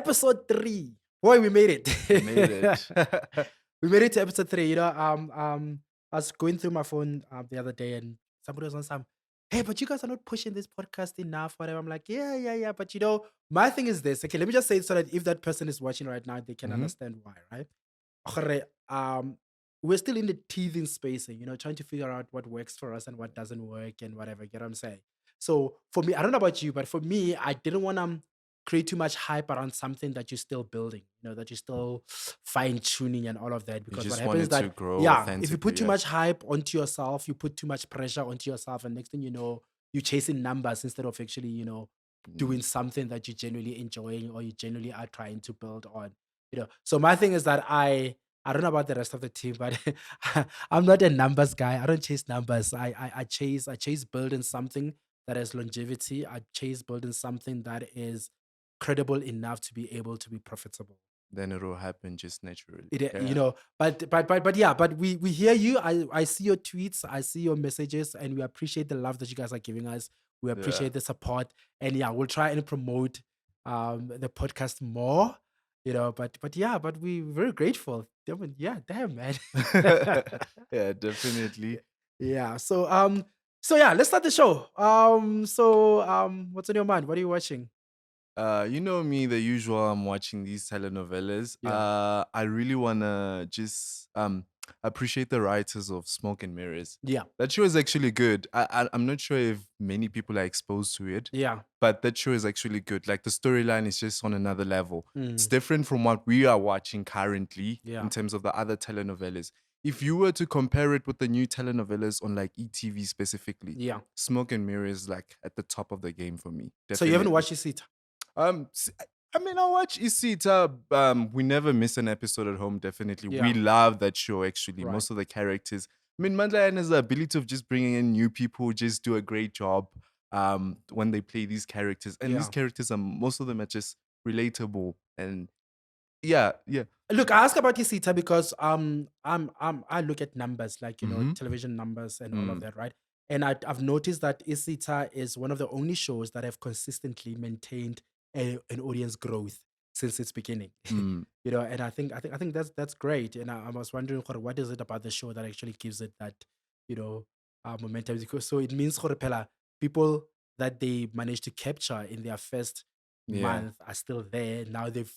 episode 3. Boy, we made it. We made it. We made it to episode 3. I was going through my phone the other day and somebody was on some, hey, but you guys are not pushing this podcast enough, whatever. I'm like, yeah. But my thing is this. Okay, let me just say it so that if that person is watching right now, they can Mhm. understand why, right? Gore, we're still in the teething spacing, trying to figure out what works for us and what doesn't work and whatever. Get what I'm saying? So for me, I don't know about you, but for me, I didn't want to create too much hype around something that you're still building, that you're still fine tuning and all of that. You Because what just happens is wanted to that, grow yeah, if you put authentically, too yeah. much hype onto yourself, you put too much pressure onto yourself, and next thing you know, you're chasing numbers instead of actually, Mm. doing something that you're genuinely enjoying or you genuinely are trying to build on. So my thing is that I don't know about the rest of the team, but I'm not a numbers guy. I don't chase numbers. I chase building something that has longevity. I chase building something that is credible enough to be able to be profitable. Then it will happen just naturally. It, Yeah. but yeah, but we hear you. I see your tweets, I see your messages, and we appreciate the love that you guys are giving us. We Yeah. appreciate the support, and yeah, we'll try and promote the podcast more. But we're very grateful. Yeah, damn man. Yeah, definitely. Yeah. So yeah, let's start the show. What's on your mind? What are you watching? You know me, the usual. I'm watching these telenovelas. Yeah. I really wanna just appreciate the writers of Smoke and Mirrors. Yeah. That show is actually good. I'm not sure if many people are exposed to it, Yeah. but that show is actually good. Like the storyline is just on another level. It's Mm, different from what we are watching currently yeah. in terms of the other telenovelas. If you were to compare it with the new telenovelas on like ETV specifically, Yeah. Smoke and Mirrors is like at the top of the game for me. So you haven't Definitely. watched this seat? I mean, I watch Isita. We never miss an episode at home. Definitely, we Yeah. love that show. Actually, Right. most of the characters. I mean, Mandla has the ability of just bringing in new people, who just do a great job. When they play these characters, and these Yeah. characters are most of them are just relatable, and yeah. Look, I ask about Isita because I look at numbers like Mm-hmm. television numbers and all of Mm, that, right? And I've noticed that Isita is one of the only shows that have consistently maintained an audience growth since its beginning. mm. And I think that's great. And I was wondering, what is it about the show that actually gives it that you know momentum? Because so it means Pela, people that they managed to capture in their first Yeah. month are still there. Now they've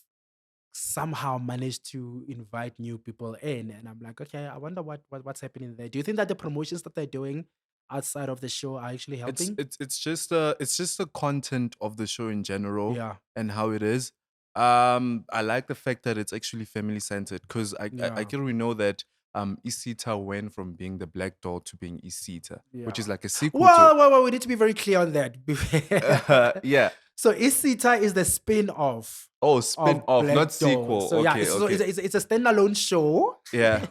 somehow managed to invite new people in, and I'm like, okay, I wonder what's happening there. Do you think that the promotions that they're doing outside of the show are actually It's helping? it's it's just it's just the content of the show in general Yeah. and how it is. I like the fact that it's actually family centered because I Yeah. can we know that Isita went from being the black doll to being Isita, which is Yeah. like a sequel to Well, we need to be very clear on that. yeah. So Isita is the spin-off Oh, spin of off, not Black Door. sequel. So yeah, Okay, it's so okay. it's a standalone show. Yeah.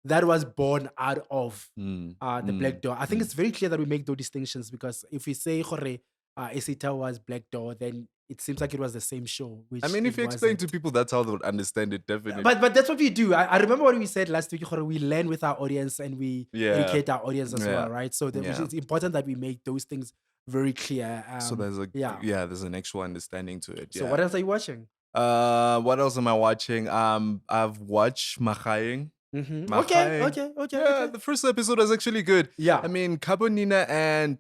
That was born out of Mm, the Black mm, Door. I think mm. it's very clear that we make those distinctions because if we say Hore Isita was Black Door, then it seems like it was the same show, I which mean, if it you explain to wasn't. people, that's how they would understand it, definitely. But that's what we do. I remember what we said last week. Hore, we learn with our audience and we Yeah. educate our audience as Yeah. well, right? So Yeah. it's important that we make those things very clear. So Yeah. there's an actual understanding to it. So Yeah. what else are you watching? What else am I watching? I've watched Mahaying. Okay, Mahaying. okay, okay, Yeah, okay. the first episode was actually good. Yeah, I mean, Kabonina and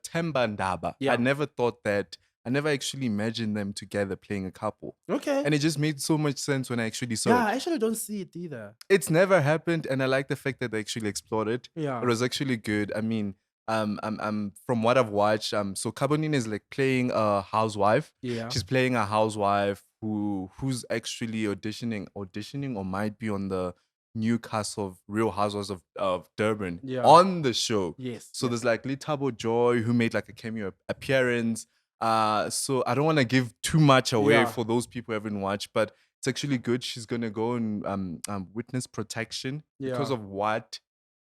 Tembandaba. yeah. I never actually imagined them together playing a couple. Okay. And it just made so much sense when I actually saw Yeah, it. I actually don't see it either. It's never happened, and I like the fact that they actually explored it. Yeah. It was actually good. I mean, from what I've watched, so Kabonina is like playing a housewife. Yeah. She's playing a housewife who's actually auditioning or might be on the new cast of Real Housewives of Durban Yeah. on the show. Yes. So yes. there's like Litabo Joy who made like a cameo appearance. So I don't want to give too much away Yeah. for those people who haven't watched, but it's actually good. She's gonna go and witness protection because Yeah. of what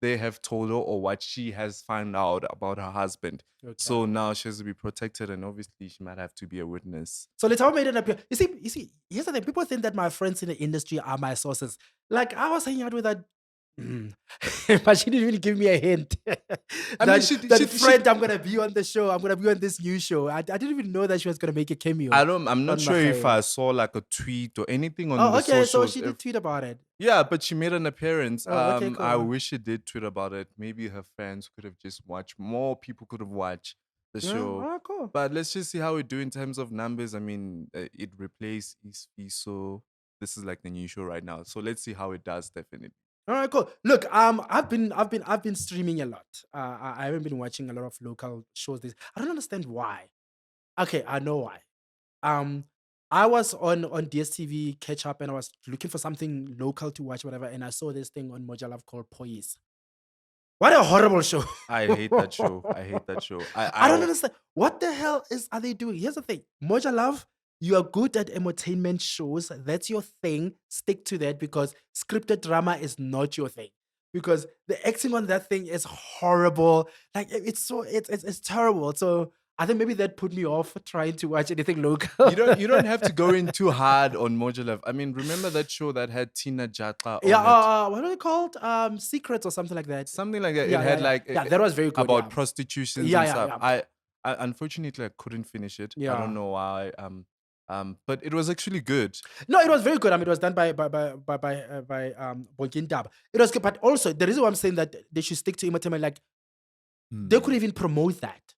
they have told her or what she has found out about her husband. Okay. So now she has to be protected, and obviously she might have to be a witness. So Letao made an appearance. You see, here's the thing. People think that my friends in the industry are my sources. Like I was hanging out with that Mm. But she didn't even give me a hint. I mean, That friend, I'm gonna be on the show. I'm gonna be on this new show. I didn't even know that she was gonna make a cameo I'm not on sure if Mahae. I saw like a tweet or anything on Oh, the okay. So socials. she did tweet about it. Yeah, but she made an appearance. Oh, okay, I cool. wish she did tweet about it. Maybe her fans could have just watched. More people could have watched the Yeah. show. Oh, cool. But let's just see how we do in terms of numbers. I mean, it replaced so this is like the new show right now. So let's see how it does. Definitely. All right, cool. Look, I've been streaming a lot. I haven't been watching a lot of local shows. This I don't understand why. Okay, I know why. Um, I was on DSTV catch up and I was looking for something local to watch, whatever, and I saw this thing on Moja Love called Poise. What a horrible show! I hate that show. I hate that show. I don't understand. What the hell are they doing? Here's the thing, Moja Love, you are good at entertainment shows. That's your thing. Stick to that because scripted drama is not your thing. Because the acting on that thing is horrible. Like it's so it's terrible. So I think maybe that put me off trying to watch anything local. you don't have to go in too hard on Moja. I mean, remember that show that had Tina Jatla Yeah, on it? what are they called? Secrets or something like that. Something like that. It Yeah, yeah, had yeah. like Yeah, that was very good. about Yeah, prostitutions yeah, and yeah, stuff. yeah. I unfortunately I couldn't finish it. I Yeah. don't know why. But it was actually good. No, it was very good. I mean, it was done by Bonkin Dab. It was good, but also the reason why I'm saying that they should stick to entertainment, like they Hmm. couldn't even promote that.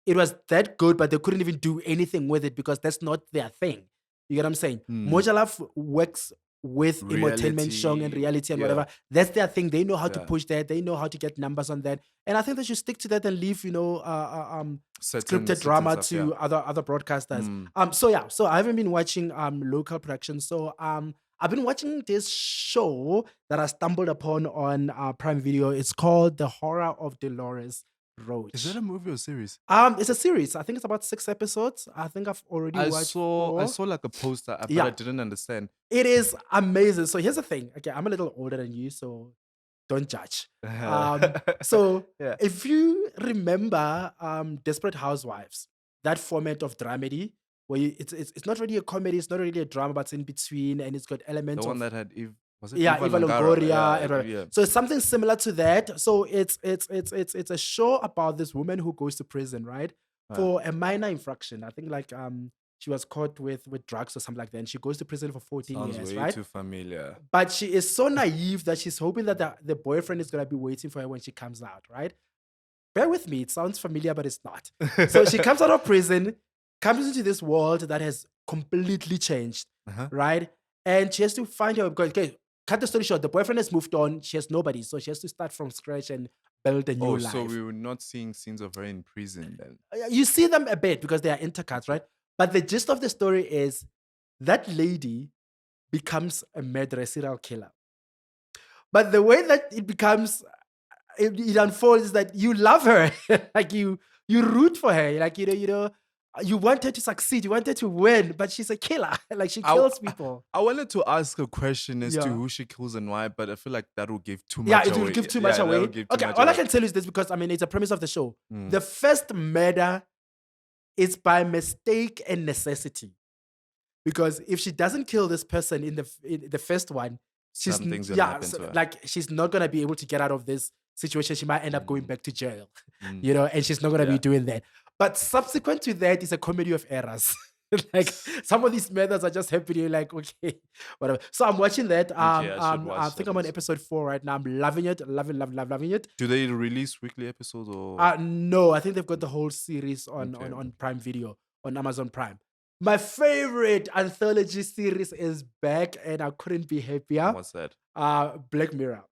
It was that good, but they couldn't even do anything with it because that's not their thing. You get what I'm saying? Hmm. Moja Love works with entertainment show and Reality. reality and Yeah. whatever. That's their thing. They know how to Yeah. push that. They know how to get numbers on that. And I think they should stick to that and leave, Certain scripted drama stuff, yeah. to other broadcasters. Hmm. So I haven't been watching local productions. So I've been watching this show that I stumbled upon on Prime Video. It's called The Horror of Dolores Roach. Is that a movie or series? It's a series. I think it's about 6 episodes. I think I've already I watched saw 4. like a poster, but Yeah. I didn't understand. It is amazing. So here's the thing. Okay, I'm a little older than you, so don't judge. So Yeah. if you remember Desperate Housewives, that format of dramedy where it's not really a comedy, it's not really a drama, but it's in between and it's got The elements one of that had Eve. Was it yeah, Eva Eva Longoria? Longoria. And whatever. Yeah. So it's something similar to that. So it's a show about this woman who goes to prison, right? For a minor infraction. I think like she was caught with drugs or something like that. And she goes to prison for 14 Sounds years, way right? too familiar. But she is so naive that she's hoping that the boyfriend is gonna be waiting for her when she comes out, right? Bear with me, it sounds familiar, but it's not. So she comes out of prison, comes into this world that has completely changed, Uh-huh. right? And she has to find her because okay, cut the story short, the boyfriend has moved on, she has nobody, so she has to start from scratch and build a new Oh, life. so we were not seeing scenes of her in prison then. You see them a bit because they are intercuts, right? But the gist of the story is that lady becomes a murderer, serial killer. But the way that it becomes, it unfolds is that you love her, like you root for her, like you want her to succeed, you want her to win, but she's a killer, like she I- kills people. I wanted to ask a question as to Yeah. who she kills and why, but I feel like that will give too much Yeah, away. it will give too much Yeah, away. that'll give too Okay, much all I away. can tell you is this because I mean it's a premise of the show. Mm. The first murder is by mistake and necessity. Because if she doesn't kill this person in the first one, she's Something's gonna happen to her. like she's not gonna be able to get out of this situation. She might end up going back to jail, Mm. and she's not gonna be Yeah. doing that. But subsequent to that is a comedy of errors. Like some of these methods are just happening. Like okay, whatever. So I'm watching that. I should I watch think that I'm on as- episode 4 right now. I'm loving it, loving it. Do they release weekly episodes or? No, I think they've got the whole series on Okay. on Prime Video, on Amazon Prime. My favorite anthology series is back, and I couldn't be happier. What's that? Black Mirror.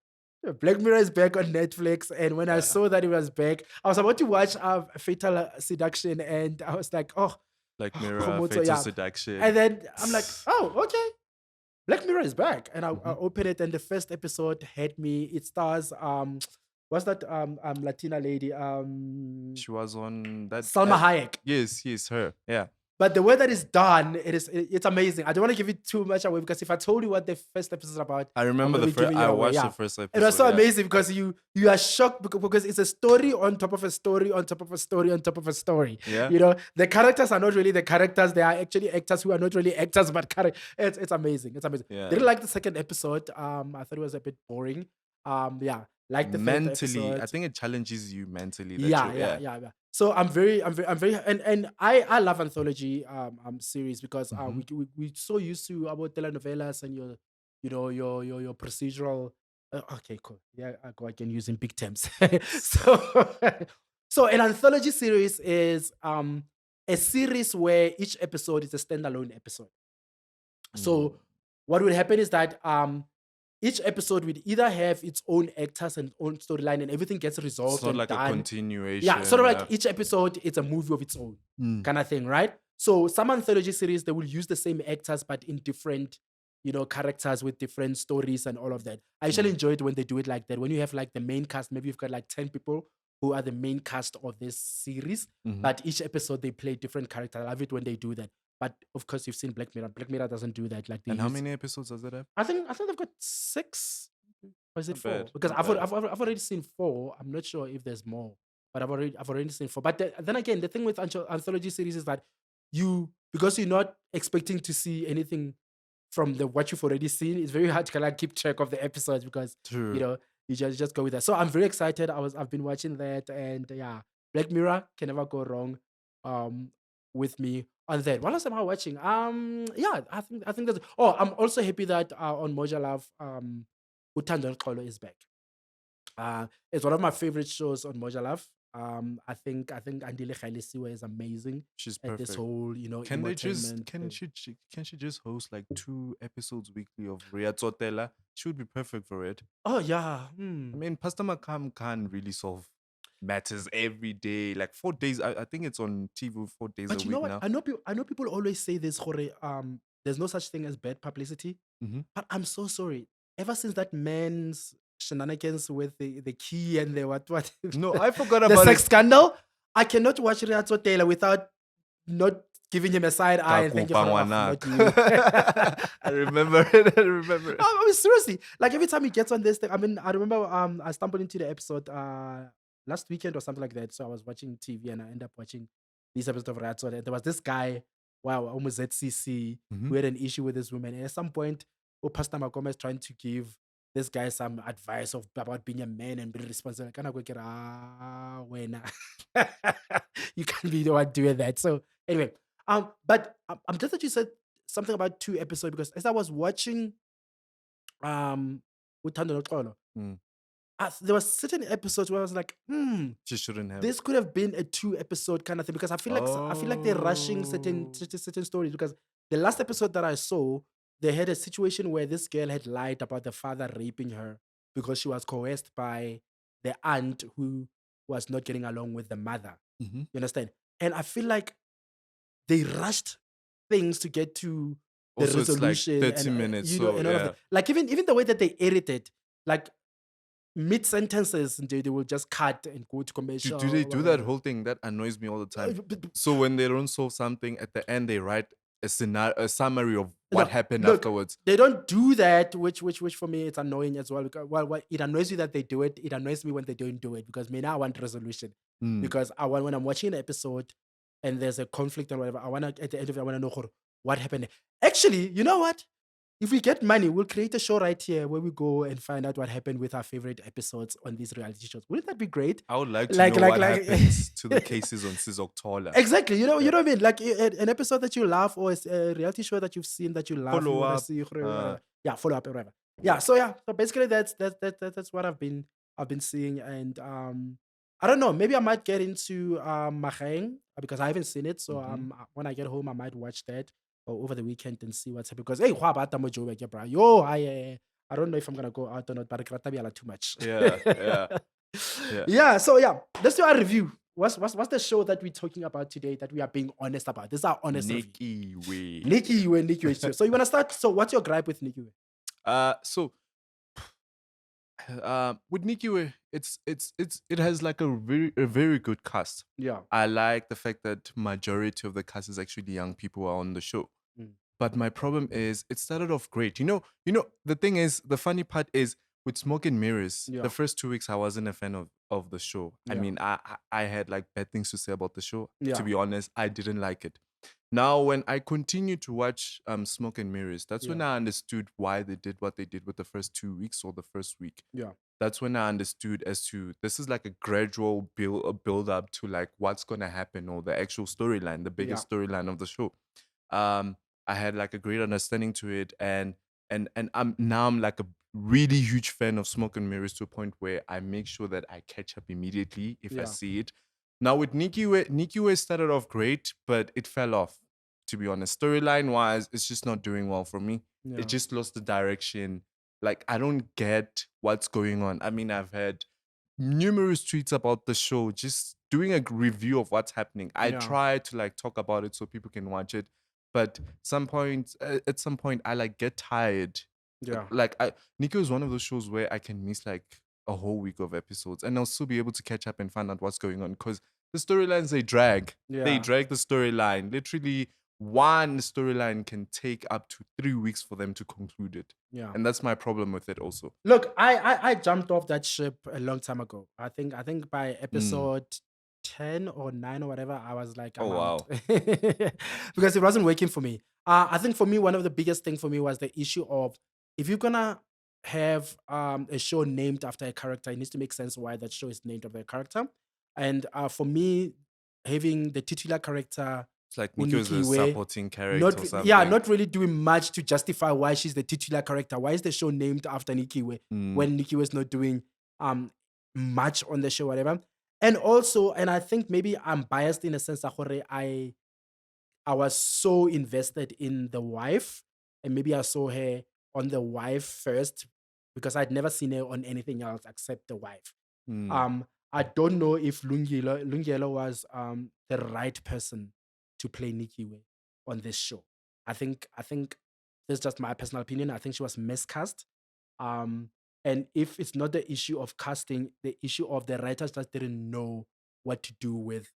Black Mirror is back on Netflix, and when I Yeah. saw that it was back, I was about to watch Fatal Seduction, and I was like, oh, Like Mirror, Komodo, Fatal yeah. Seduction. And then I'm like, oh, okay. Black Mirror is back. And I Mhm. open it and the first episode had me. It stars what's that Latina lady? She was on that. Salma Hayek. Yes, her. Yeah. But the way that it's done, it's amazing. I don't want to give it too much away because if I told you what the first episode is about, I remember gonna the be first. giving it I away, watched yeah. the first episode. it was so yeah. amazing because you are shocked because it's a story on top of a story on top of a story on top of a story. Yeah. The characters are not really the characters; they are actually actors who are not really actors, but it's amazing. It's amazing. Yeah. Didn't like the second episode. I thought it was a bit boring. Yeah, like the third Mentally, I episode. think it challenges you mentally that Yeah, you yeah, yeah, yeah. So I'm very, and I love anthology series because hmm we so used to about telenovelas and your, your procedural. Okay, cool. Yeah, I go again using big terms. So, so an anthology series is a series where each episode is a standalone episode. Mm. So what would happen is that each episode would either have its own actors and own storyline, and everything gets It's resolved not and like a done. Yeah, sort continuation. of like each episode it's a movie of its own Mm. kind of thing, right? So some anthology series they will use the same actors but in different, characters with different stories and all of that. I usually Mm. enjoy it when they do it like that. When you have like the main cast, maybe you've got like 10 people who are the main cast of this series, hmm but each episode they play different characters. I love it when they do that. But of course, you've seen Black Mirror. Black Mirror doesn't do that. Like they And how use, many episodes does it have? I think they've got six. Or is it Not four? bad. Because Not bad. I've already seen four. I'm not sure if there's more, but I've already seen four. But then again, the thing with anthology series is that because you're not expecting to see anything from the what you've already seen, it's very hard to kind of keep track of the episodes because you True. know you just go with that. So I'm very excited. I've been watching that, and yeah, Black Mirror can never go wrong um with me on that. What else am I watching? Yeah, I think that's. Oh, I'm also happy that on Moja Love Utando Xolo is back. It's one of my favorite shows on Moja Love. I think Andile Khailisiwe is amazing She's at this perfect. whole, Can they just entertainment thing. can she just host like 2 episodes weekly of Riatsotela? She would be perfect for it. Oh yeah. I mean, Pastor Makam can't really solve matters every day. Like 4 days. I think it's on TV 4 days a But you know week what? now. I know people always say this, Jorge, there's no such thing as bad publicity. hmm But I'm so sorry. Ever since that man's shenanigans with the key and the what No, I forgot the about sex it. scandal, I cannot watch Riazo Taylor without not giving him a side eye and thank you Kakupa for not ngwanak. you. I remember it. I remember it. I mean, seriously, like every time he gets on this thing, I mean, I remember I stumbled into the episode last weekend or something like that. So I was watching TV and I ended up watching this episode of Ratso. There was this guy, wow, almost ZCC, who Mhm. had an issue with this woman. And at some point, Pastor Makoma is trying to give this guy some advice about being a man and being responsible. Kind of go get when you can't be the one doing that. So anyway, but I'm glad that you said something about 2 episodes because as I was watching Uthando Noxolo, Mm. there was certain episodes where I was like, She shouldn't have. this could have been a 2 episode kind of thing because I feel like they're rushing Oh. certain stories because the last episode that I saw, they had a situation where this girl had lied about the father raping her because she was coerced by the aunt who was not getting along with the mother. Mhm. You understand? And I feel like they rushed things to get to the Also, it's like resolution 30 and minutes. So, and all of yeah. that. Like even the way that they edited, like mid sentences, they will just cut and go to Do they commercial, do that whatever. whole thing? That annoys me all the time. But So when they don't solve something at the end, they write a scenario, a summary of what no, happened look, afterwards. they don't do that, which for me it's annoying as well. Because well, it annoys you that they do it. It annoys me when they don't do it because me now I want resolution. Mm. Because I want when I'm watching an episode and there's a conflict and whatever, I wanna at the end of it, I wanna know what happened. Actually, you know what? If we get money, we'll create a show right here where we go and find out what happened with our favorite episodes on these reality shows. Wouldn't that be great? I would like to Like, know like, what like. happens to the cases on Sizoktola. Exactly. You Yeah. know what I mean? Like an episode that you love or a reality show that you've seen that you love, you Follow want to up. see, Uh, whatever. Yeah, follow up or whatever. Yeah. So yeah. So basically, that's what I've been seeing, and I don't know. Maybe I might get into Maheng because I haven't seen it. So mhm. when I get home, I might watch that or over the weekend and see what's happening. Because hey, what about Tamo Joe, bro? Yo, I don't know if I'm gonna go out or not, but it's too much. Yeah, yeah, yeah. Yeah. So yeah, let's do our review. What's the show that we're talking about today that we are being honest about? This is our honest review. Nikiwe. Nikiwe. So you wanna start? So what's your gripe with Nikiwe? So with Nikiwe, it has like a very good cast. Yeah. I like the fact that majority of the cast is actually young people who are on the show. Mm. But my problem is it started off great. The thing is, the funny part is with Smoke and Mirrors, Yeah. the first 2 weeks I wasn't a fan of the show. I Yeah. mean, I had like bad things to say about the show. Yeah. To be honest, I didn't like it. Now, when I continued to watch Smoke and Mirrors, that's when Yeah. I understood why they did what they did with the first 2 weeks or the first week. Yeah. That's when I understood as to this is like a gradual build up to like what's gonna happen or the actual storyline, the Yeah. biggest storyline of the show. Um, I had like a great understanding to it, and I'm like a really huge fan of Smoke and Mirrors to a point where I make sure that I catch up immediately if I Yeah. see it. Now with Nikiwe started off great, but it fell off. To be honest, storyline wise, it's just not doing well for me. It Yeah. just lost the direction. Like I don't get what's going on. I mean, I've had numerous tweets about the show, just doing a review of what's happening. I Yeah. try to like talk about it so people can watch it, but at some point, I like get tired. Yeah. Like Nico is one of those shows where I can miss like a whole week of episodes, and I'll still be able to catch up and find out what's going on because the storylines they drag. They Yeah. drag the storyline. Literally, one storyline can take up to 3 weeks for them to conclude it, Yeah. and that's my problem with it also. Look, I jumped off that ship a long time ago. I think by Mm. episode 10 or 9 or whatever, I was like, Oh I'm out. wow. Because it wasn't working for me. I think for me, one of the biggest thing for me was the issue of if you're gonna have a show named after a character, it needs to make sense why that show is named after a character. And for me, having the titular character It's like Nico is a Unikiwe supporting character or yeah, something. not really doing much to justify why she's the titular character. Why is the show named after Nikiwe Mm, when Nikiwe is not doing um much on the show, whatever? And also, and I think maybe I'm biased in a sense that I was so invested in the wife, and maybe I saw her on the wife first because I'd never seen her on anything else except the wife. mm, I don't know if Lungelo was the right person to play Nikiwe on this show. I think this is just my personal opinion. I think she was miscast. Um, and if it's not the issue of casting, the issue of the writers just didn't know what to do with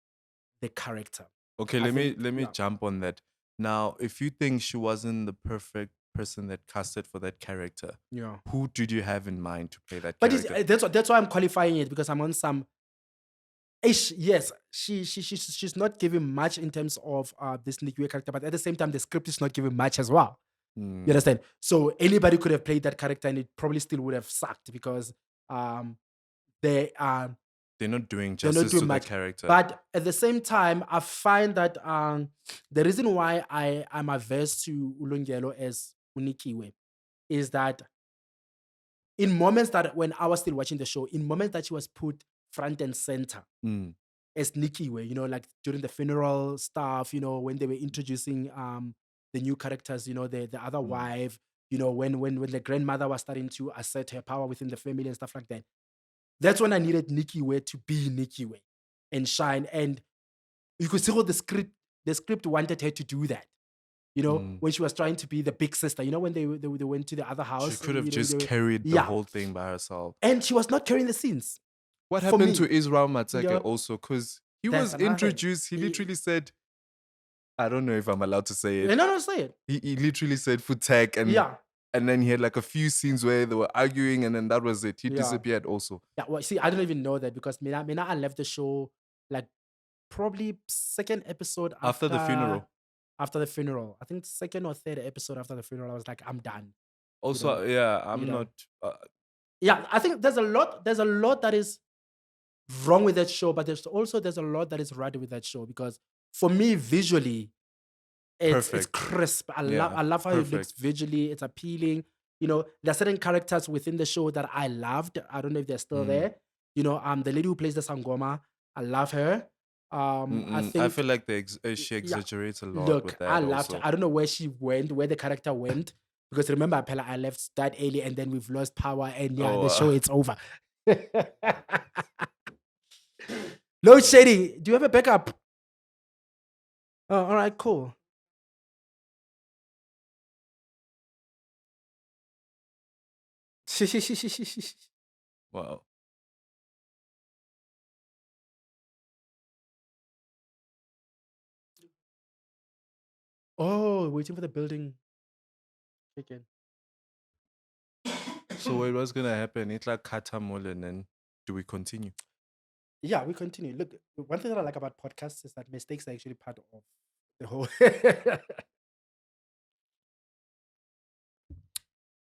the character. Okay, I think, let me yeah, jump on that. Now, if you think she wasn't the perfect person that casted for that character, yeah. who did you have in mind to play that But character? that's why I'm qualifying it because I'm on some. Yes, she's not giving much in terms of this Nikiwe character, but at the same time, the script is not giving much as well. You Mm, understand? So anybody could have played that character, and it probably still would have sucked because um, they are they're not doing they're not justice doing to the much. character. But at the same time, I find that the reason why I am averse to Ulungelo as Unikiwe is that in moments that when I was still watching the show, in moments that she was put front and center Mm, as Nikiwe, like during the funeral stuff, when they were introducing the new characters, the other mm, wife, when the grandmother was starting to assert her power within the family and stuff like that. That's when I needed Nikiwe to be Nikiwe and shine. And you could see how the script wanted her to do that. mm. When she was trying to be the big sister, when they went to the other She house, could have just carried the yeah. whole thing by herself. And she was not carrying the scenes What for happened me. to Israel Matseke Yeah, also? Because he that's was another thing. introduced, he literally said, I don't know if I'm allowed to say it. No, no, say it. He literally said Futek Yeah, and then he had like a few scenes where they were arguing and then that was it. He yeah. disappeared also. Yeah, well, see, I don't even know that because Mina I left the show like probably second episode After the funeral. after the funeral. I think second or third episode after the funeral. I was like, I'm done. You Also, know, yeah, you I'm know. not uh, Yeah, I think there's a lot that is wrong with that show, but there's a lot that is right with that show because for me visually it's perfect. crisp. I love Yeah, I love how it looks perfect. visually. It's appealing. There are certain characters within the show that I loved. I don't know if they're still Mm, there. The lady who plays the Sangoma, I love her. I I think feel like she yeah. exaggerates a lot Look, with I that loved her. also. I don't know where she went, where the character went, because remember, Pella, I left that early, and then we've lost power, and yeah, Oh, the show it's over. Load shedding. Do you have a backup? Oh, all right, cool. wow. Oh, waiting for the building chicken. So what was gonna happen? It's like Katamol and then do we continue? Yeah, we continue. Look, one thing that I like about podcasts is that mistakes are actually part of The whole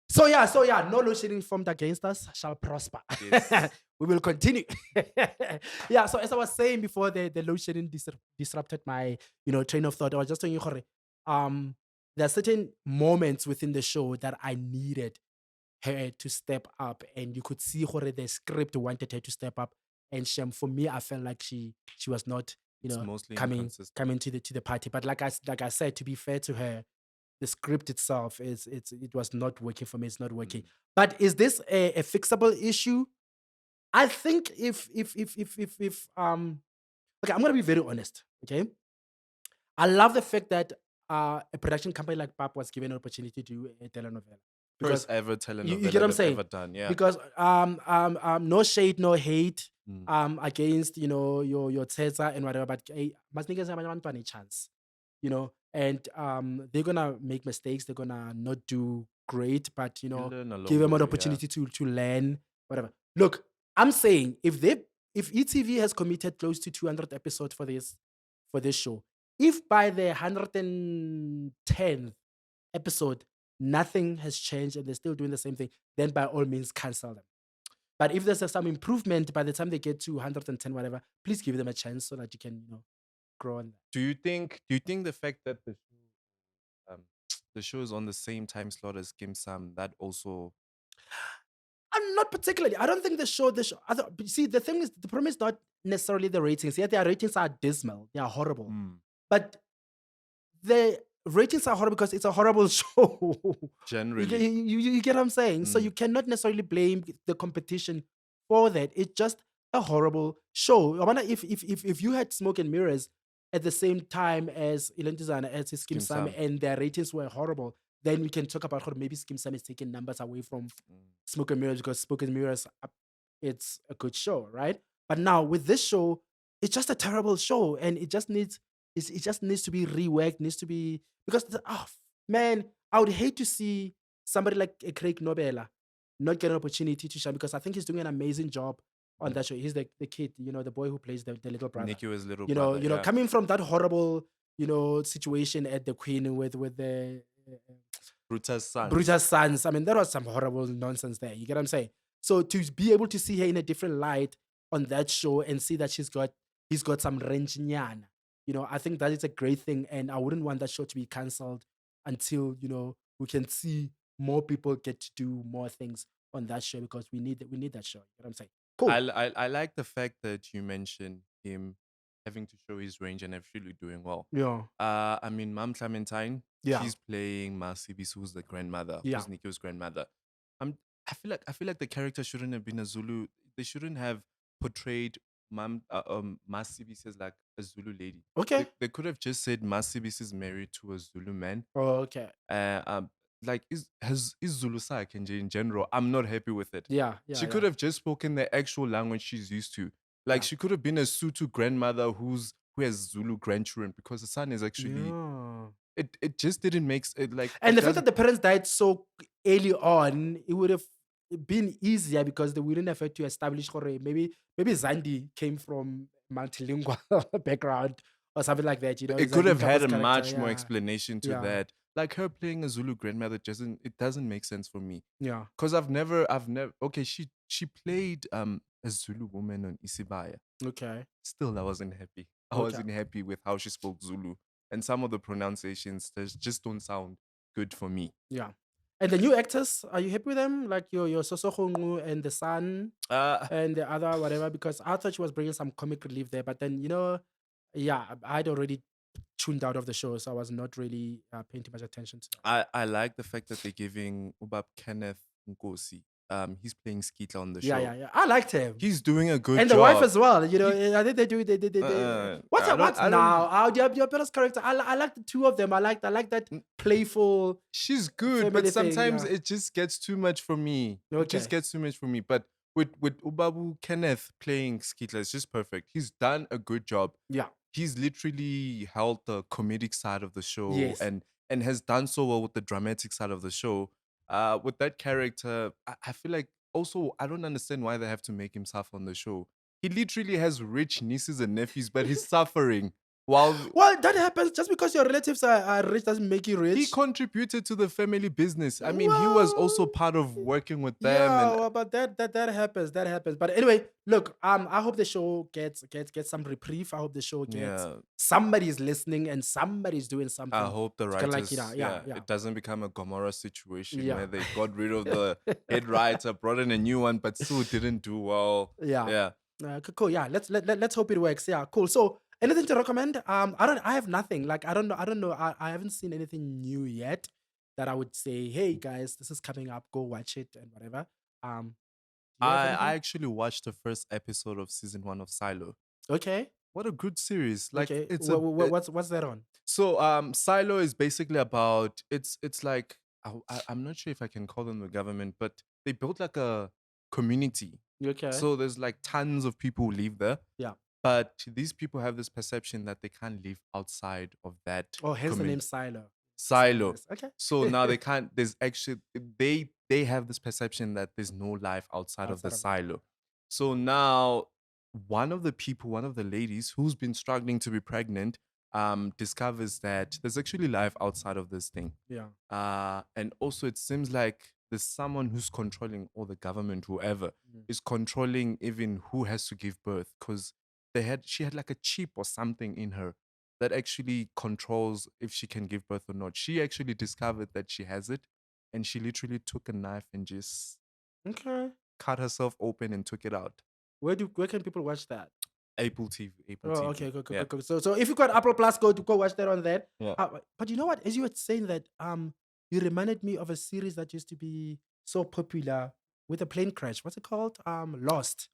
so yeah, no load shedding formed against us shall prosper. Yes. We will continue. Yeah. So as I was saying before, the load shedding disrupted my train of thought. I was just telling you, Jorge, there are certain moments within the show that I needed her to step up, and you could see Jorge, the script wanted her to step up. And for me, I felt like she was not, It's mostly coming inconsistent. coming to the party. But like I said, to be fair to her, the script itself it was not working for me. It's not working. Mm. But is this a fixable issue? I think if okay, I'm gonna be very honest. Okay, I love the fact that a production company like PAP was given an opportunity to do a telenovela First because ever you get telenovela what I'm they've saying? ever done. Yeah. Because no shade, no hate Mm. against your Teta and whatever, but masinikeze abanye abantwana a chance, and they're gonna make mistakes, they're gonna not do great, but You learn give along the them an way. Yeah. opportunity to learn, whatever. Look, I'm saying if ETV has committed close to 200 episodes for this show, if by the 110th episode nothing has changed and they're still doing the same thing, then by all means cancel them. But if there's some improvement by the time they get to 110, whatever, please give them a chance so that you can, grow on that. Do you think the fact that um the show is on the same time slot as Kim Sam, that also And not particularly. I don't think see, the thing is, the problem is not necessarily the ratings. Yeah, their ratings are dismal. They are horrible. mm, But the ratings are horrible because it's a horrible show. generally? You get what I'm saying? So Mm, you cannot necessarily blame the competition for that. It's just a horrible show. I wonder if you had Smoke and Mirrors at the same time as Ilantizana, as Skim Kim Sam, Sam. and their ratings were horrible, then we can talk about how maybe Skim Sam is taking numbers away from Mm. Smoke and Mirrors because Smoke and Mirrors, it's a good show, right? But now with this show, it's just a terrible show, and it just needs to be reworked, needs to be because man, I would hate to see somebody like a Craig Nobela not get an opportunity to shine because I think he's doing an amazing job on Mm. that show. He's the kid, the boy who plays the little brother. Nikiwe's little brother. Yeah. Coming from that horrible, situation at the Queen with the Bruta's sons. Brutus Sons. I mean, there was some horrible nonsense there. You get what I'm saying? So to be able to see her in a different light on that show and see that he's got some range nyana, I think that is a great thing. And I wouldn't want that show to be cancelled until, we can see more people get to do more things on that show because we need that show. You know what I'm saying? I, Cool. l- I I like the fact that you mentioned him having to show his range and actually doing well. Yeah. I mean, Mam Clementine, Yeah. she's playing Masibi, who's the grandmother, Yeah. who's Niki's grandmother. I'm, I feel like the character shouldn't have been a Zulu. They shouldn't have portrayed Masibi as like a Zulu lady. Okay. They could have just said Masibi is married to a Zulu man. Oh, okay. Like is Zulu Sak in general. I'm not happy with it. Yeah. Yeah. She could Yeah. have just spoken the actual language she's used to. Like Yeah. she could have been a Sutu grandmother who has Zulu grandchildren because the son is actually Yeah. it just didn't make it like And it the fact that doesn't. the parents died so early on, it would have been easier because they wouldn't have had to establish Hore. Maybe Zandi came from multilingual background or something like that. It could Zandi have had Mkaba's a character. much more Yeah, explanation to yeah, that. Like her playing a Zulu grandmother doesn't make sense for me. yeah. Because I've never okay, she played a Zulu woman on Isibaya. Okay, Still I wasn't happy. I okay, wasn't happy with how she spoke Zulu. And some of the pronunciations just don't sound good for me. yeah. And the new actors, are you happy with them? Like your Soso Hongu and the son Uh and the other whatever? Because I thought she was bringing some comic relief there, but then yeah, I'd already tuned out of the show, so I was not really paying too much attention to that. I like the fact that they're giving Ubab Kenneth Nkosi. He's playing Skeeter on the Yeah, show. yeah, yeah. I liked him. He's doing a good And the wife job. as well, He, I think they do. What's I don't what's I now? don't Your parents' character. I like the two of them. I like that playful she's good, but family thing. sometimes Yeah. it just gets too much for me. It just Okay. gets too much for me. But with Ubabu Kenneth playing Skeeter, it's just perfect. He's done a good job. Yeah. He's literally held the comedic side of the show Yes. and has done so well with the dramatic side of the show. With that character, I feel like also I don't understand why they have to make him suffer on the show. He literally has rich nieces and nephews, but he's suffering. while Well, that happens just because your relatives are rich doesn't make you he rich. contributed to the family business. I mean, he was also Well, part of working with them, yeah, and well, but that happens. That happens. But anyway, look, I hope the show gets some reprieve. I hope the show gets yeah, somebody's listening and somebody's doing I something hope the to kind of like, writers, yeah, yeah, yeah, it doesn't become a Gomorrah situation where yeah. they got rid of the head writer, brought in a new one, but still didn't do well. Yeah. Yeah. Cool. Yeah. Let's hope it works. Yeah. Cool. So anything to recommend? I have nothing. Like I don't know. I haven't seen anything new yet that I would say, hey guys, this is coming up. Go watch it and whatever. Do you have I anything? actually watched the first episode of season 1 of SYLO. Okay. What a good series. Like Okay. it's a What's that on? so SYLO is basically about it's like I'm not sure if I can call them the government, but they built like a community. Okay. So there's like tons of people who live there, Yeah. but these people have this perception that they can't live outside of that Oh, hence the name community. Silo. Silo. Silos. Okay. So now they can't. There's actually they have this perception that there's no life outside of the Outside of that. silo. So now one of the ladies who's been struggling to be pregnant, discovers that there's actually life outside of this thing. Yeah. And also it seems like there's someone who's controlling, or the government, whoever Mm. is controlling even who has to give birth, because she had like a chip or something in her that actually controls if she can give birth or not. She actually discovered that she has it, and she literally took a knife and just Okay. cut herself open and took it out. Where can people watch that? Apple TV, Apple Oh, TV. okay, good, good, Yeah, good, good. So if you got Apple Plus, go watch that on there. yeah. But you know what? As you were saying that, you reminded me of a series that used to be so popular with a plane crash. What's it called? Lost.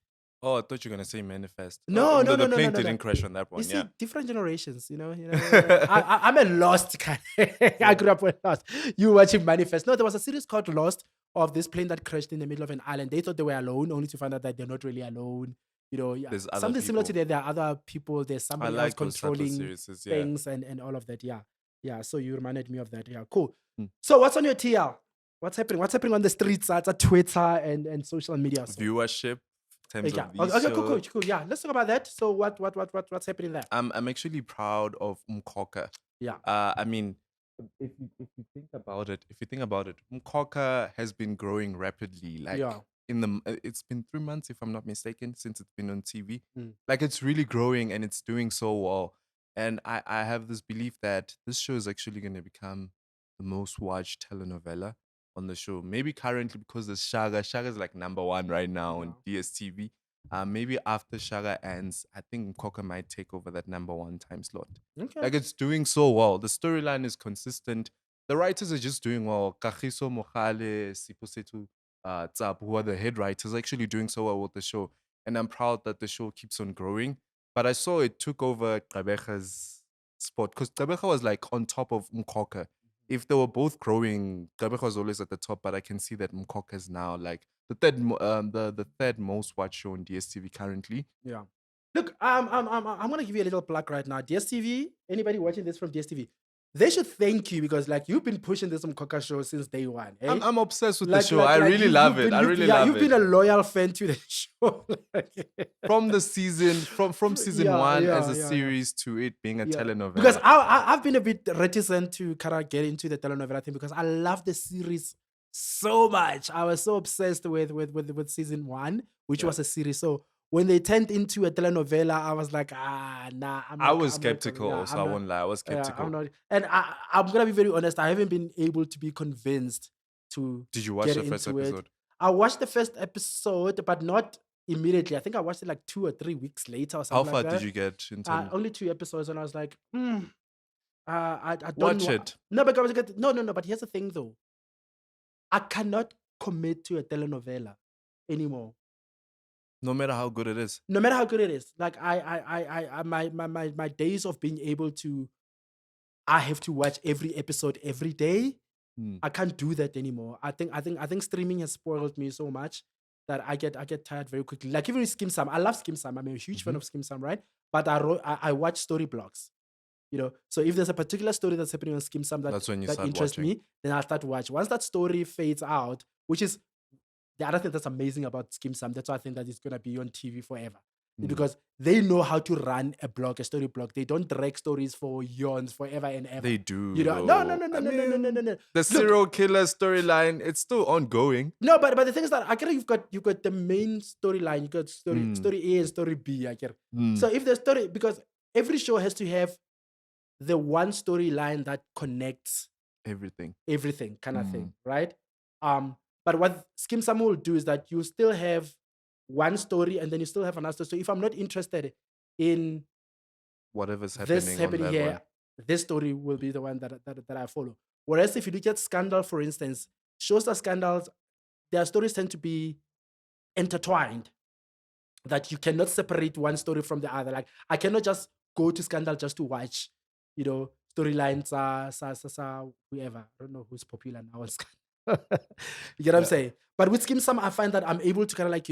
Oh, I thought you were gonna say Manifest. No, no, The no, no, no, plane no, no. didn't crash on that You one. see, Yeah. different generations. I'm a Lost kind. I grew up with Lost. You watching Manifest? No, there was a series called Lost of this plane that crashed in the middle of an island. They thought they were alone, only to find out that they're not really alone. Yeah, There's other something similar to people. that. There are other people. There's I somebody else like those type of controlling series. Yeah. things and all of that. Yeah, yeah. So you reminded me of that. Yeah, cool. Hmm. So what's on your TL? What's happening? What's happening on the streets? At Twitter and social media. So Viewership in terms yeah. of these Okay, cool, cool, shows. cool. Yeah, let's talk about that. So what's happening there? I'm actually proud of Mkoka. Yeah. I mean, if you think about it, Mkoka has been growing rapidly. Like Yeah. it's been 3 months, if I'm not mistaken, since it's been on TV. Mm. Like it's really growing and it's doing so well. And I have this belief that this show is actually going to become the most watched telenovela on the show. Maybe currently because there's Shaga. Shaga's like #1 right now Yeah. on DSTV. Maybe after Shaga ends, I think Mkoka might take over that #1 time slot. Okay. Like it's doing so well. The storyline is consistent. The writers are just doing well. Kagiso Mogale, Siposetu, Tsap, who are the head writers, are actually doing so well with the show. And I'm proud that the show keeps on growing. But I saw it took over Qabega's spot, because Qabega was like on top of Mkoka. If they were both growing, Qabega was always at the top, but I can see that Mkoka is now like the third most watched show on DSTV currently. Yeah. Look, I'm gonna give you a little plug right now. DSTV, anybody watching this from DSTV, they should thank you because like you've been pushing this Coca show since day one. I'm Hey, I'm obsessed with the show. I like really love it. I really yeah, love you've been it. a loyal fan to the show. From the season, from season Yeah, one as yeah, a yeah, yeah. series to it being a Yeah, because telenovela. I've been a bit reticent to kind of get into the telenovela thing because I love the series so much. I was so obsessed with season one, which Yeah. was a series. So when they turned into a telenovela, I was like, nah, I was I'm not coming. skeptical Yeah, also, I'm I not. won't lie. I was Yeah, I'm skeptical. not. And I'm gonna be very honest. I haven't been able to be convinced to Did you watch get the first into it. episode? I watched the first episode, but not immediately. I think I watched it like 2 or 3 weeks later or How something like far did that. you get in terms? Only 2 episodes, and I was like, I don't Watch know. it. No, because no. But here's the thing, though. I cannot commit to a telenovela anymore, No matter how good it is. no matter how good it is. Like my days of being able to, I have to watch every episode every day. Hmm. I can't do that anymore. I think streaming has spoiled me so much that I get tired very quickly. Like even with Skim Sam, I love Skim Sam. I'm a huge fan Mhm. of Skim Sam, right? But I watch story blogs. So if there's a particular story that's happening on Skim Sam That's when you that start interests watching. me, then I'll start watching. Once that story fades out, which is the other thing that's amazing about Skim Sam, that's why I think that it's gonna be on TV forever. Mm. because they know how to run a blog, a story blog. They don't drag stories for years, forever and ever. They do No, no, though. no, no, I no, no, no, no, no, mean, no. the Look, serial killer storyline, it's still ongoing. no, but the thing is that I get you've got the main storyline, you got Mm. story A and story B. I get. Mm. So if the story, because every show has to have the one storyline that connects Everything. everything, kind of Mm. thing, right? But what Skim Sam will do is that you still have one story and then you still have another story. So if I'm not interested in Whatever's this happening on happening that here, one. this story will be the one that I follow. Whereas if you look at Scandal, for instance, shows that Scandals, their stories tend to be intertwined, that you cannot separate one story from the other. Like I cannot just go to Scandal just to watch, storylines, whoever. I don't know who's popular now on Scandal. You get what I'm Yeah. saying? But with Skim Sam, I find that I'm able to kind of like,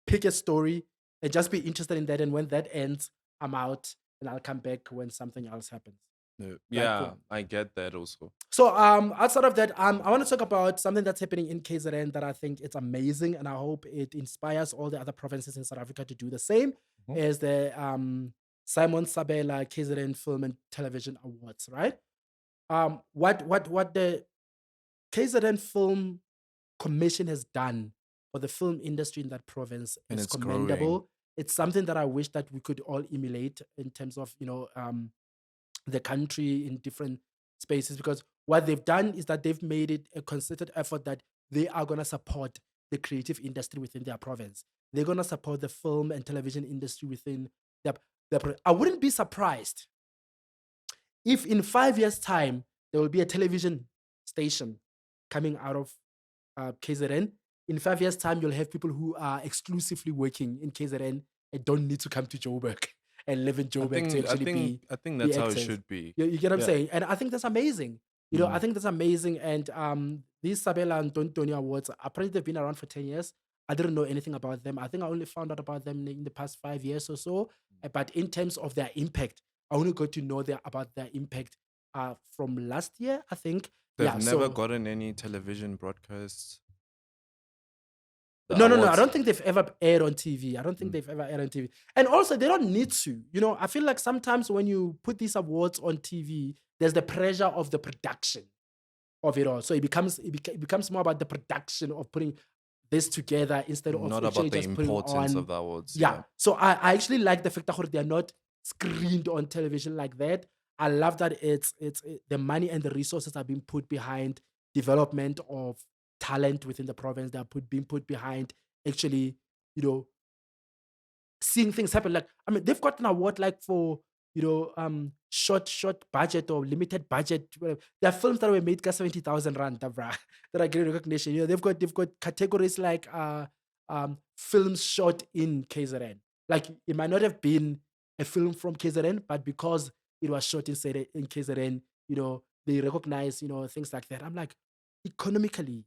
pick a story and just be interested in that. And when that ends, I'm out and I'll come back when something else happens. No. Right? Yeah, Cool. I get that also. So outside of that, I want to talk about something that's happening in KZN that I think it's amazing, and I hope it inspires all the other provinces in South Africa to do the same. Mhm. As the Simon Sabela KZN Film and Television Awards, right? What the KZN Film Commission has done for the film industry in that province And is it's growing. commendable. It's something that I wish that we could all emulate in terms of the country in different spaces, because what they've done is that they've made it a concerted effort that they are going to support the creative industry within their province. They're going to support the film and television industry within I wouldn't be surprised if in 5 years' time there will be a television station coming out of KZN. In 5 years' time, you'll have people who are exclusively working in KZN and don't need to come to Joburg and live in I Joburg to think I actually think be I think be that's how it actors. should be. You get what I'm Yeah. saying? And I think that's amazing. I Mm. think that's amazing. And these Sabela and Tony Awards, apparently they've been around for 10 years. I didn't know anything about them. I think I only found out about them in the past 5 years or so. But in terms of their impact, I only got to know about their impact from last year, I think. They've Yeah. never So gotten any television broadcasts. The no, no, no. I awards. don't think they've ever aired on TV. I don't think Mm. they've ever aired on TV. And also, they don't need to. I feel like sometimes when you put these awards on TV, there's the pressure of the production of it all. So it becomes more about the production of putting this together instead of Not actually about the just putting importance of on. the awards. Yeah. Yeah. So I actually like the fact that they're not screened on television like that. I love that the money and the resources are being put behind development of talent within the province. They are being put behind actually, you know, seeing things happen. Like, I mean, they've got an award like for short budget or limited budget. Whatever. There are films that were made for 70,000 rand, bruh, that are getting recognition. They've got categories like films shot in KZN. Like it might not have been a film from KZN, but because it was shot in KZN, they recognize things like that. I'm like, economically,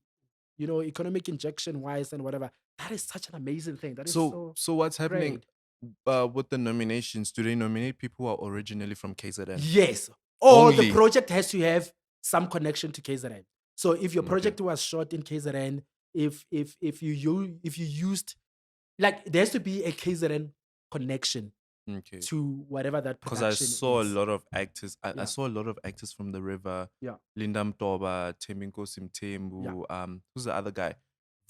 economic injection wise and whatever. That is such an amazing thing. That is so So what's happening great. with the nominations? Do they nominate people who are originally from KZN? Yes. Or the Only. project has to have some connection to KZN. So if your Okay. project was shot in KZN, if you used, like, there has to be a KZN connection Okay. to whatever that Because I production saw a is. lot of actors. I Yeah. saw a lot of actors from the river. Yeah. Linda Mtoba, Teminko Simtembu. Who's the other guy?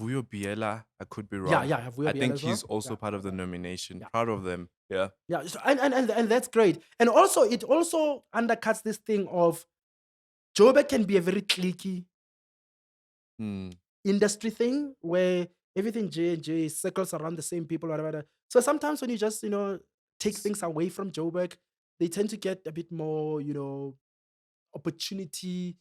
Vuyo Biela. I could be wrong. Yeah. Vuyo I Biela think as well. he's also Yeah, part of the yeah. nomination. Yeah. Proud of them. Yeah. Yeah. So, and that's great. And also, it also undercuts this thing of Joburg can be a very cliquey Hmm. industry thing where everything J circles around the same people, whatever. So sometimes when you just take things away from Joburg, they tend to get a bit more opportunity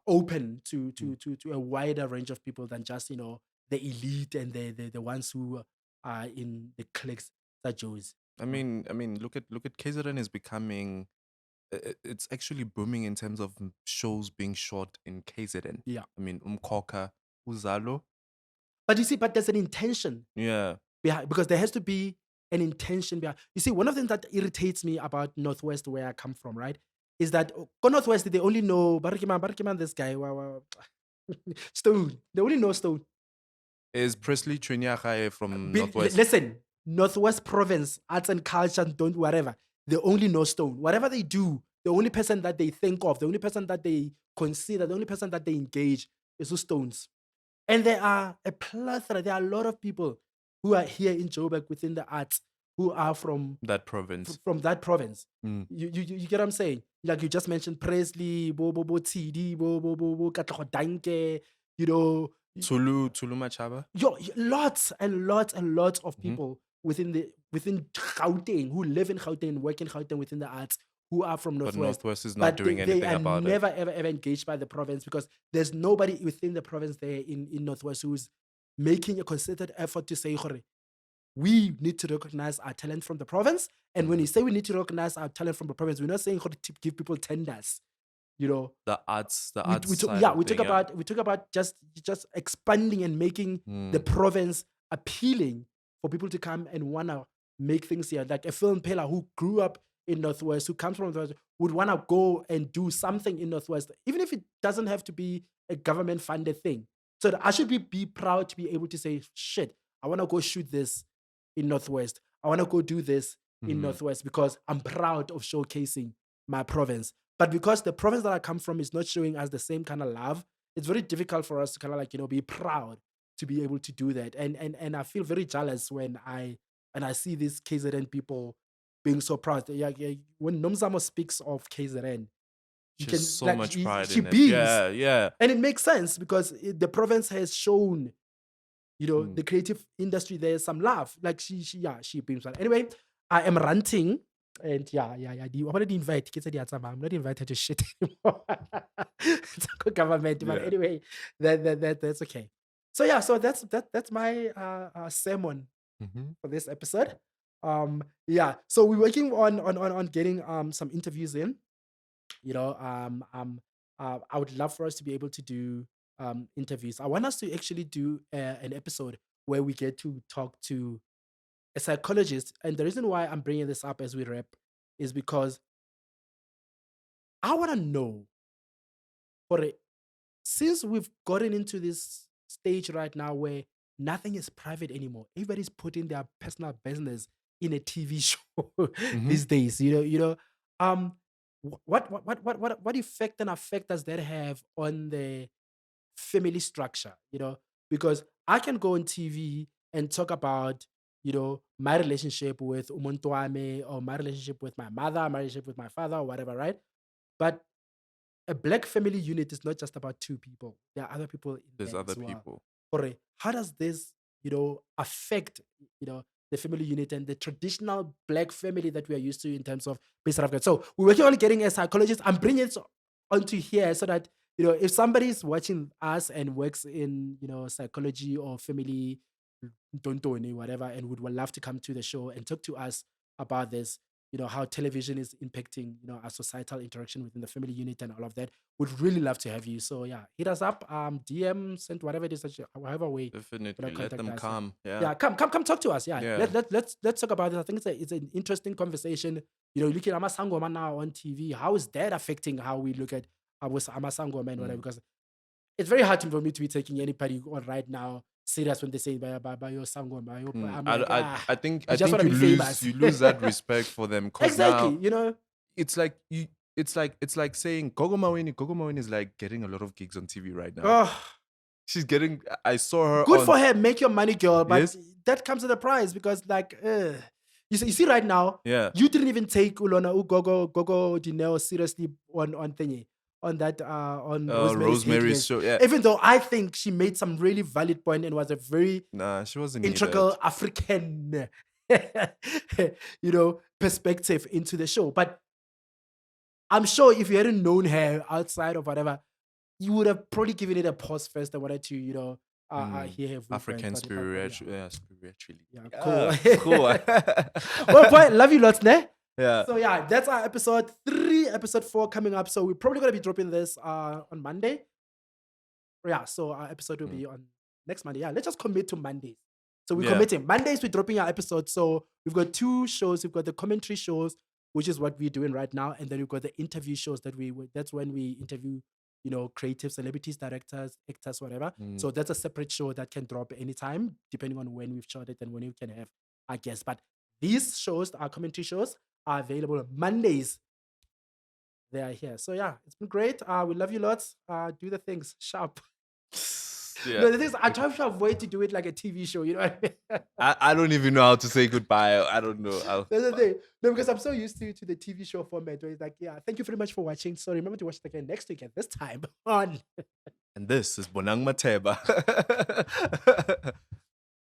open to a wider range of people than just the elite and the ones who are in the cliques that Joe's. I mean, look at KZN is becoming. It's actually booming in terms of shows being shot in KZN. Yeah. I mean, Umkoka, Uzalo. But you see, there's an intention Yeah. behind, because there has to be an intention behind. You see, one of the things that irritates me about Northwest, where I come from, right, is that go Northwest, they only know Barakiman, this guy, Stone. They only know Stone. Is Presley Triniachae from Northwest? Listen, Northwest Province, arts and culture, don't whatever. They only know Stone. Whatever they do, the only person that they think of, the only person that they consider, the only person that they engage is who Stones. And there are a plethora, there are a lot of people who are here in Joburg within the arts who are That province. from that province. Mm. You get what I'm saying? Like you just mentioned Presley, Bo Tidi, Bo Katlego Danke, you know, Tulu Machaba. lots and lots and lots of Mhm. people within Gauteng who live in Gauteng and work in Gauteng within the arts who are from But Northwest. Northwest is not But doing they anything are about it. never ever engaged by the province because there's nobody within the province there in Northwest who's making a concerted effort to say, "Gore, we need to recognize our talent from the province." And when you say we need to recognize our talent from the province, we're not saying "Gore, to give people tenders, you know. The arts We talk, side yeah, of we talk thing, yeah. about just expanding and making the Mm. province appealing for people to come and wanna make things here. Like a film Pela who grew up in Northwest, who comes from Northwest, would wanna go and do something in Northwest, even if it doesn't have to be a government funded thing. So I should be proud to be able to say, shit, I wanna go shoot this in Northwest. I wanna go do this in Mhm. Northwest because I'm proud of showcasing my province. But because the province that I come from is not showing us the same kind of love, it's very difficult for us to kind of like, be proud to be able to do that. And I feel very jealous when I see these KZN people being so proud. Yeah, yeah. When Nomzamo speaks of KZN, you Just can so like much pride she in it. beams. Yeah, yeah. And it makes sense because the province has shown Mm. the creative industry there's some love. Like she beams. Well. Anyway, I am ranting. And yeah. I wanted to invite kids. I'm not invited to shit anymore. It's a good government, but Yeah. anyway, that's okay. So yeah, so that's my sermon Mhm. for this episode. Yeah, so we're working on getting some interviews in. You know, I would love for us to be able to do interviews. I want us to actually do an episode where we get to talk to a psychologist. And the reason why I'm bringing this up as we wrap is because I want to know, for it, since we've gotten into this stage right now where nothing is private anymore, everybody's putting their personal business in a TV show Mhm. these days. Um, what effect and effect does that have on the family structure? Because I can go on TV and talk about my relationship with umuntu or my relationship with my mother, my relationship with my father, or whatever, right? But a black family unit is not just about two people. There are other people in There's there other as well. people. Or how does this, affect, the family unit and the traditional black family that we are used to in terms of basic African? So we're working on getting a psychologist. I'm bringing it onto here so that, if somebody is watching us and works in, psychology or family, don't do any whatever, and would love to come to the show and talk to us about this, how television is impacting, our societal interaction within the family unit and all of that. Would really love to have you. So yeah, hit us up, DM, send whatever it is that however way Definitely. Let contact them us. Yeah. come. Yeah. Yeah, come talk to us. Yeah, Yeah. let's talk about it. I think it's an interesting conversation. Looking at Amasangoma now on TV, how is that affecting how we look at Amasangoma and whatever? Mm. Because it's very hard for me to be taking anybody on right now serious when they say by your Sangoma. Mm. I'm like, I think you just want you to be lose famous. that respect for them because Exactly. now it's like it's like saying Gogo Maweni. Gogo Maweni is like getting a lot of gigs on TV right now. Oh, She's getting. I saw her good on. for her. Make your money, girl. But Yes. that comes at a price because, like, you see, right now, Yeah. you didn't even take Ulona Gogo Dineo seriously on thingy on that on Rosemary's Hit Rosemary's List. show. Yeah. Even though I think she made some really valid point and was a very Nah, she wasn't integral needed. African, perspective into the show. But I'm sure if you hadn't known her outside of whatever, you would have probably given it a pause first and wanted to, hear her viewpoint. African But yeah, spiritually. yeah, cool. Yeah, cool. Well, boy, love you lots, ne? Yeah. So yeah, that's our episode 3, episode 4 coming up. So we're probably gonna be dropping this on Monday. Yeah, so our episode will Mm. be on next Monday. Yeah, let's just commit to Mondays. So we're Yeah. committing. Mondays, we're dropping our episode. So we've got 2 shows. We've got the commentary shows, which is what we're doing right now. And then we've got the interview shows that's when we interview, creative celebrities, directors, actors, whatever. Mm. So that's a separate show that can drop anytime, depending on when we've shot it and when we can have I guess. But these shows, our commentary shows, are available on Mondays. They are here. So yeah, it's been great. We love you lots. Do the things sharp. Yeah. No, the thing is, I try to avoid to do it like a TV show. You know what I mean? I don't even know how to say goodbye. I don't know. That's the thing. No, because I'm so used to the TV show format where it's like, yeah, thank you very much for watching. So remember to watch it again next week at this time on. And this is Bonang Mateba.